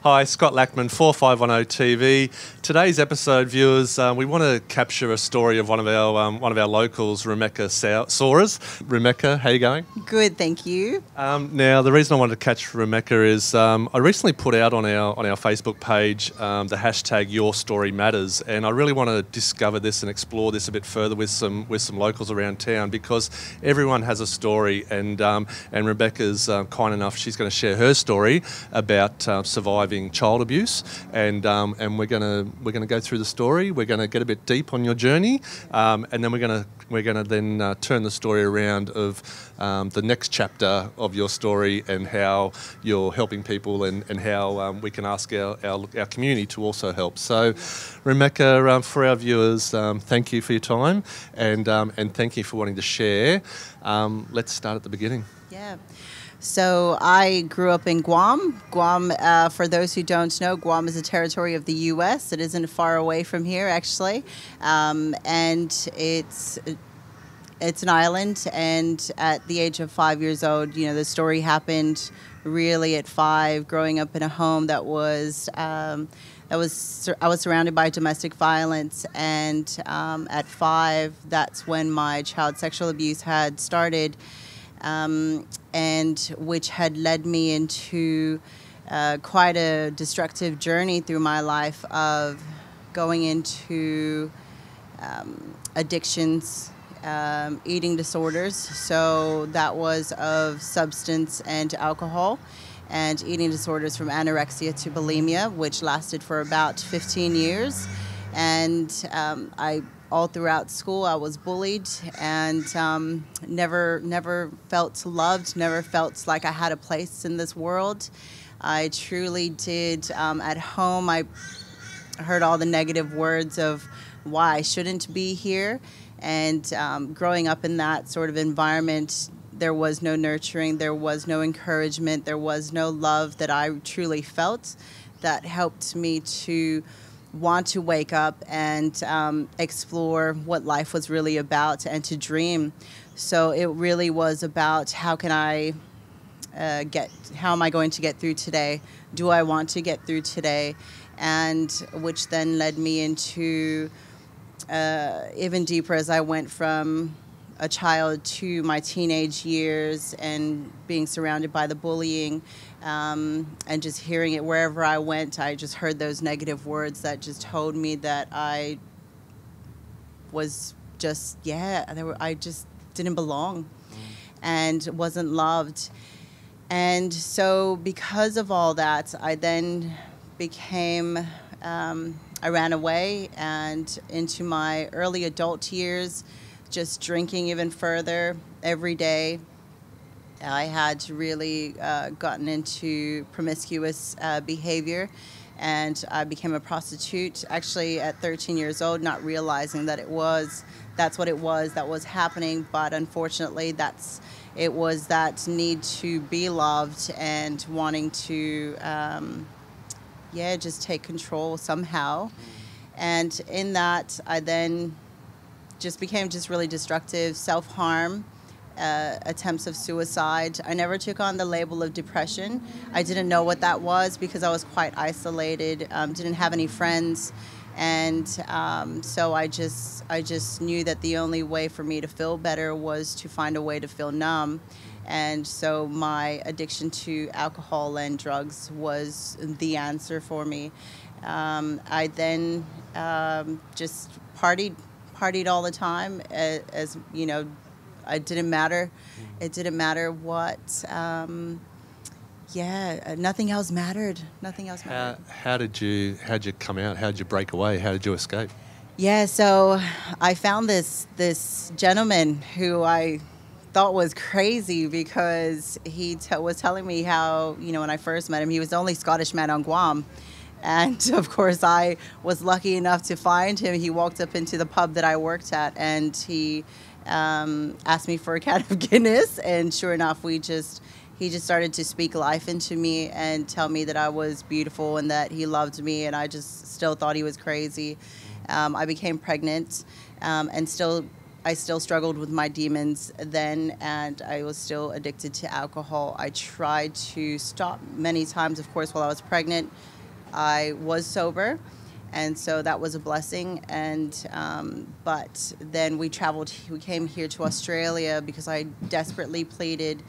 Hi, Scott Lackman, 4510 TV. Today's episode, viewers, we want to capture a story of one of our locals, Romecca Soarers. Romecca, how you going? Good, thank you. Now, the reason I wanted to catch Romecca is I recently put out on our Facebook page the hashtag Your Story Matters, and I really want to discover this and explore this a bit further with some locals around town, because everyone has a story, and Rebecca's kind enough. She's going to share her story about surviving child abuse, and we're gonna go through the story. We're gonna get a bit deep on your journey, and then we're gonna then turn the story around of the next chapter of your story and how you're helping people, and how we can ask our community to also help. So, Romecca, for our viewers, thank you for your time, and thank you for wanting to share. Let's start at the beginning. Yeah. So I grew up in Guam. Guam, for those who don't know, Guam is a territory of the U.S. It isn't far away from here, actually, and it's an island. And at the age of 5 years old, you know, the story happened really at 5. Growing up in a home that was I was surrounded by domestic violence, and at 5, that's when my child sexual abuse had started. And which had led me into quite a destructive journey through my life of going into addictions, eating disorders. So that was of substance and alcohol, and eating disorders from anorexia to bulimia, which lasted for about 15 years. And all throughout school, I was bullied, and never felt loved, never felt like I had a place in this world. I truly did. At home, I heard all the negative words of why I shouldn't be here. And growing up in that sort of environment, there was no nurturing, there was no encouragement, there was no love that I truly felt that helped me to want to wake up and explore what life was really about, and to dream. So it really was about how am I going to get through today? Do I want to get through today? And which then led me into even deeper, as I went from a child to my teenage years and being surrounded by the bullying, and just hearing it wherever I went. I just heard those negative words that just told me that I was just, I just didn't belong and wasn't loved. And so because of all that, I then became, I ran away, and into my early adult years, just drinking even further every day. I had really gotten into promiscuous behavior, and I became a prostitute, actually at 13 years old, not realizing that that's what it was that was happening. But unfortunately, it was that need to be loved and wanting to, just take control somehow. And in that, I then just became really destructive, self-harm, attempts of suicide. I never took on the label of depression. I didn't know what that was because I was quite isolated, didn't have any friends, and so I just knew that the only way for me to feel better was to find a way to feel numb. And so my addiction to alcohol and drugs was the answer for me. I then just partied all the time, as you know. It didn't matter. It didn't matter what. Nothing else mattered. Nothing else mattered. How'd you come out? How'd you break away? How did you escape? Yeah, so I found this gentleman who I thought was crazy, because he was telling me how, you know, when I first met him, he was the only Scottish man on Guam. And of course, I was lucky enough to find him. He walked up into the pub that I worked at, and he asked me for a can of Guinness. And sure enough, he just started to speak life into me and tell me that I was beautiful and that he loved me. And I just still thought he was crazy. I became pregnant, and I still struggled with my demons then, and I was still addicted to alcohol. I tried to stop many times, of course, while I was pregnant. I was sober, and so that was a blessing. And but then we came here to Australia because I desperately pleaded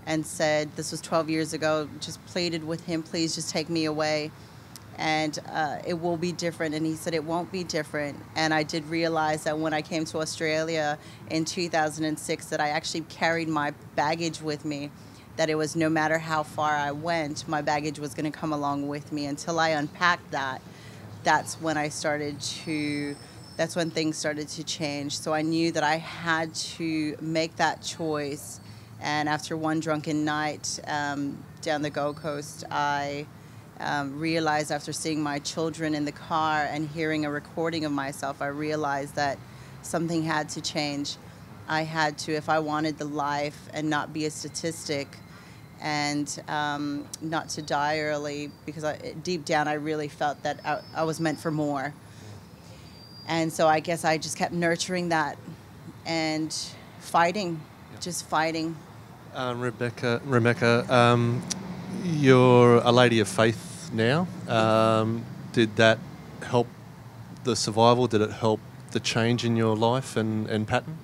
and said, this was 12 years ago, just pleaded with him, please just take me away, and it will be different. And he said it won't be different. And I did realize that when I came to Australia in 2006 that I actually carried my baggage with me, that it was no matter how far I went, my baggage was going to come along with me. Until I unpacked that, that's when things started to change. So I knew that I had to make that choice. And after one drunken night down the Gold Coast, I realized, after seeing my children in the car and hearing a recording of myself, I realized that something had to change. I had to, if I wanted the life and not be a statistic, and not to die early, because deep down I really felt that I was meant for more. And so I guess I just kept nurturing that and fighting, just fighting. Romecca, you're a lady of faith now. Did that help the survival? Did it help the change in your life and pattern?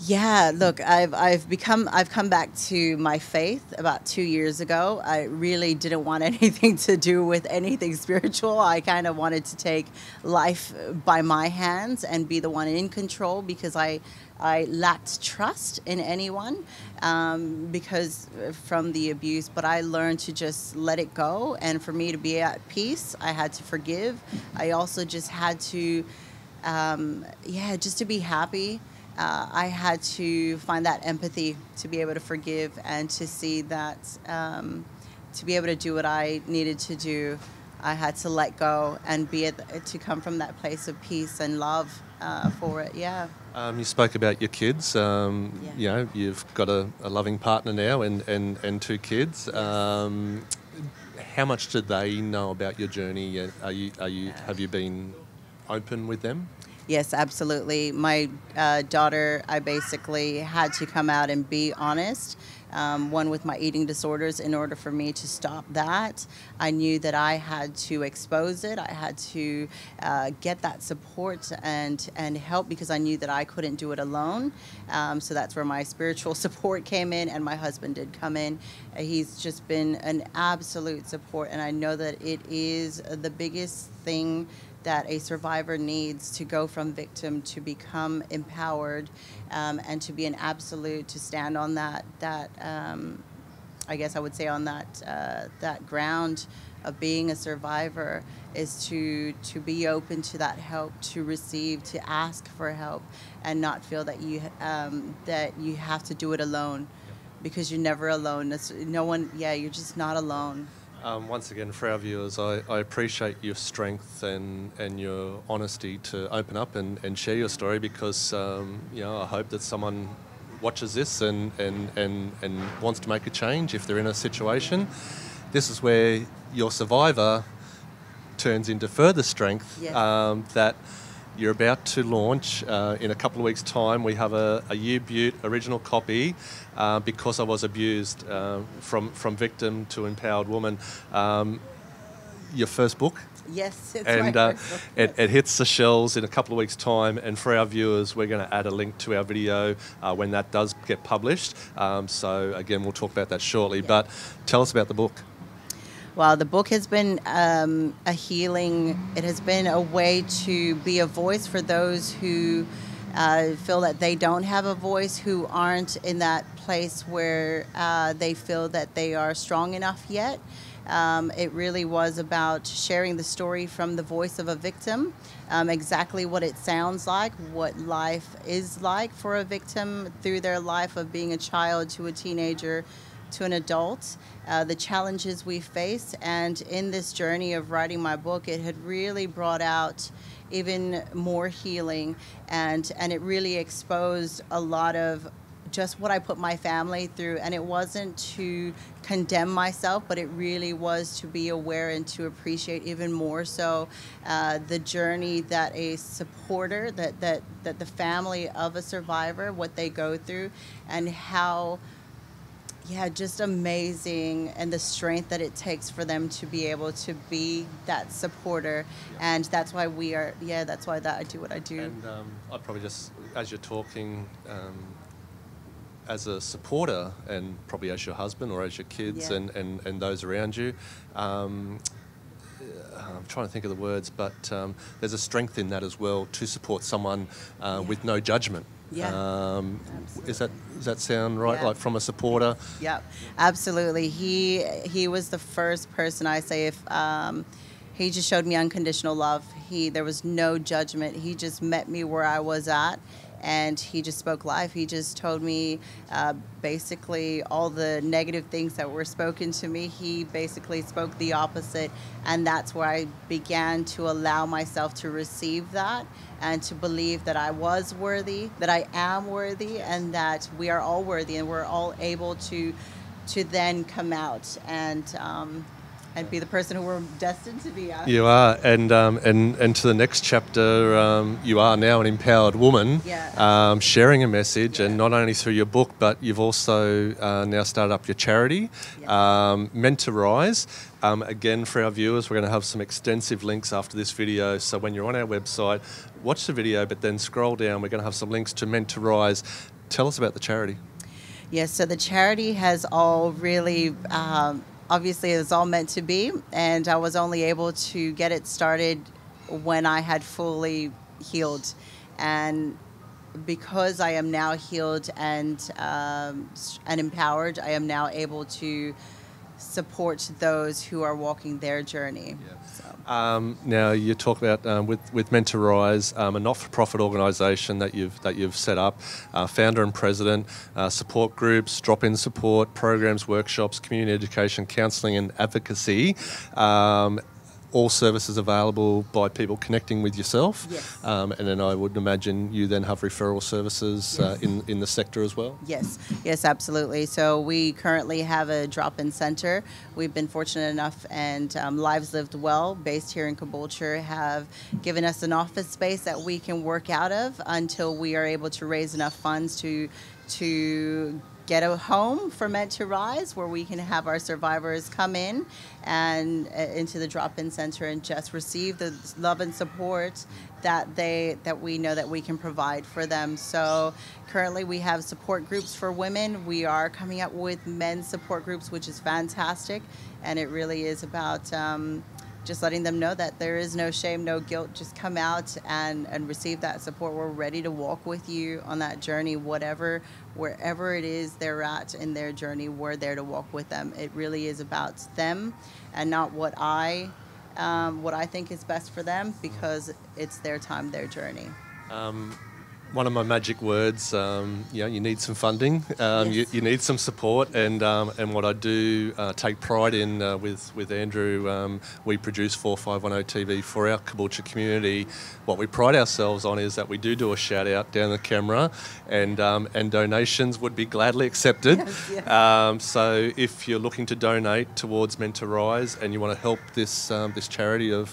Yeah, look, I've come back to my faith about 2 years ago. I really didn't want anything to do with anything spiritual. I kind of wanted to take life by my hands and be the one in control, because I lacked trust in anyone because from the abuse. But I learned to just let it go, and for me to be at peace, I had to forgive. I also just had to, just to be happy. I had to find that empathy to be able to forgive, and to see that to be able to do what I needed to do, I had to let go and to come from that place of peace and love for it. Yeah. You spoke about your kids. You know, you've got a loving partner now and 2 kids. Yes. How much did they know about your journey? Have you been open with them? Yes, absolutely. My daughter, I basically had to come out and be honest. One, with my eating disorders, in order for me to stop that, I knew that I had to expose it. I had to get that support and help, because I knew that I couldn't do it alone. So that's where my spiritual support came in, and my husband did come in. He's just been an absolute support, and I know that it is the biggest thing that a survivor needs, to go from victim to become empowered, and to be an absolute, to stand on that I guess I would say on that ground of being a survivor, is to be open to that help, to receive, to ask for help, and not feel that you have to do it alone, because you're never alone. You're just not alone. Once again, for our viewers, I appreciate your strength and your honesty to open up and share your story, because I hope that someone watches this and wants to make a change if they're in a situation. This is where your survivor turns into further strength. Yes. That you're about to launch in a couple of weeks' time. We have a U Butte original copy, Because I Was Abused, from victim to empowered woman. Your first book. Yes, it's and my first book. it hits the shelves in a couple of weeks' time. And for our viewers, we're going to add a link to our video when that does get published. So again, we'll talk about that shortly. Yeah. But tell us about the book. Well, the book has been a healing. It has been a way to be a voice for those who feel that they don't have a voice, who aren't in that place where they feel that they are strong enough yet. It really was about sharing the story from the voice of a victim, exactly what it sounds like, what life is like for a victim through their life of being a child to a teenager to an adult, the challenges we face. And in this journey of writing my book, it had really brought out even more healing, and it really exposed a lot of just what I put my family through. And it wasn't to condemn myself, but it really was to be aware and to appreciate even more so the journey that a supporter, that the family of a survivor, what they go through, and how Yeah, just amazing, and the strength that it takes for them to be able to be that supporter, Yeah. and that's why we are. Yeah, that's why that I do what I do. And I'd probably just, as you're talking, as a supporter, and probably as your husband or as your kids Yeah. and those around you, I'm trying to think of the words, but there's a strength in that as well to support someone with no judgment. Yeah. Does that sound right? Yeah. Like from a supporter? Yep, absolutely. He was the first person I say if he just showed me unconditional love. There was no judgment. He just met me where I was at, and he just spoke life. He just told me basically all the negative things that were spoken to me. He basically spoke the opposite, and that's where I began to allow myself to receive that and to believe that I was worthy, that I am worthy, and that we are all worthy, and we're all able to then come out and be the person who we're destined to be. You are, and to the next chapter, you are now an empowered woman, Yeah. sharing a message, Yeah. and not only through your book, but you've also now started up your charity, Yeah. Meant to Rise. Again, for our viewers, we're going to have some extensive links after this video, so when you're on our website, watch the video, but then scroll down. We're going to have some links to Meant to Rise. Tell us about the charity. Yes, so the charity has all really, obviously, it's all meant to be, and I was only able to get it started when I had fully healed. And because I am now healed and empowered, I am now able to support those who are walking their journey. Yeah. So. Now you talk about with Meant to Rise, a not-for-profit organisation that you've set up, founder and president, support groups, drop-in support, programs, workshops, community education, counselling, and advocacy. All services available by people connecting with yourself. Yes. And then I would imagine you then have referral services Yes. in the sector as well. Yes, absolutely. So we currently have a drop-in center. We've been fortunate enough, and Lives Lived Well, based here in Caboolture, have given us an office space that we can work out of until we are able to raise enough funds to get a home for Meant to Rise, where we can have our survivors come in and into the drop-in center and just receive the love and support that we know that we can provide for them. So currently we have support groups for women. We are coming up with men's support groups, which is fantastic, and it really is about just letting them know that there is no shame, no guilt. Just come out and receive that support. We're ready to walk with you on that journey, wherever it is they're at in their journey, we're there to walk with them. It really is about them and not what I think is best for them, because it's their time, their journey. One of my magic words, you need some funding, Yes. you need some support, and what I do take pride in with Andrew, we produce 4510 TV for our Caboolture community. What we pride ourselves on is that we do a shout out down the camera, and donations would be gladly accepted. Yes. So if you're looking to donate towards Meant to Rise and you want to help this charity of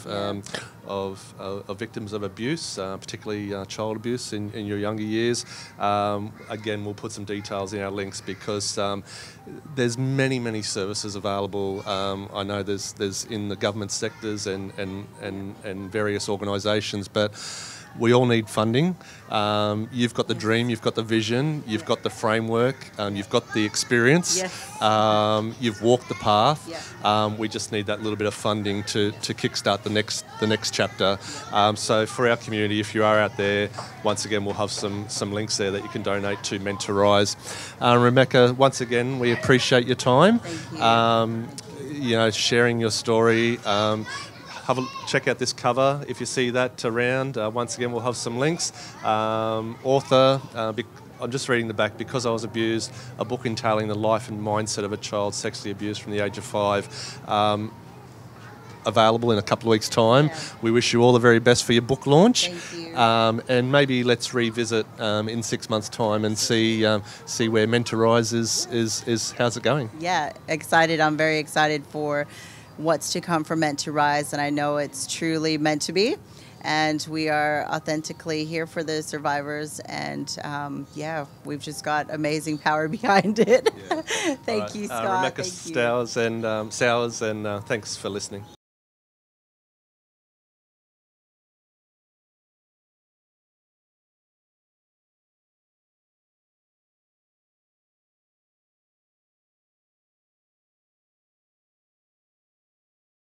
victims of abuse, particularly child abuse in your younger years. Again, we'll put some details in our links, because there's many services available. I know there's in the government sectors and various organisations, but we all need funding. You've got the dream, you've got the vision, you've got the framework, you've got the experience, Yes. you've walked the path. Yeah. We just need that little bit of funding to kickstart the next chapter. So for our community, if you are out there, once again, we'll have some links there that you can donate to Meant to Rise. Romecca, once again, we appreciate your time. Thank you. Sharing your story. Check out this cover if you see that around. Once again, we'll have some links. Author, I'm just reading the back. Because I Was Abused, a book entailing the life and mindset of a child sexually abused from the age of 5. Available in a couple of weeks' time. Yeah. We wish you all the very best for your book launch. Thank you. And maybe let's revisit in 6 months' time and see where Meant to Rise is how's it going? Yeah, excited. I'm very excited for what's to come for Meant to Rise, and I know it's truly meant to be. and we are authentically here for the survivors. And yeah, we've just got amazing power behind it. Yeah. Thank All right. you, Scott. Romecca Thank you. Sowers and thanks for listening.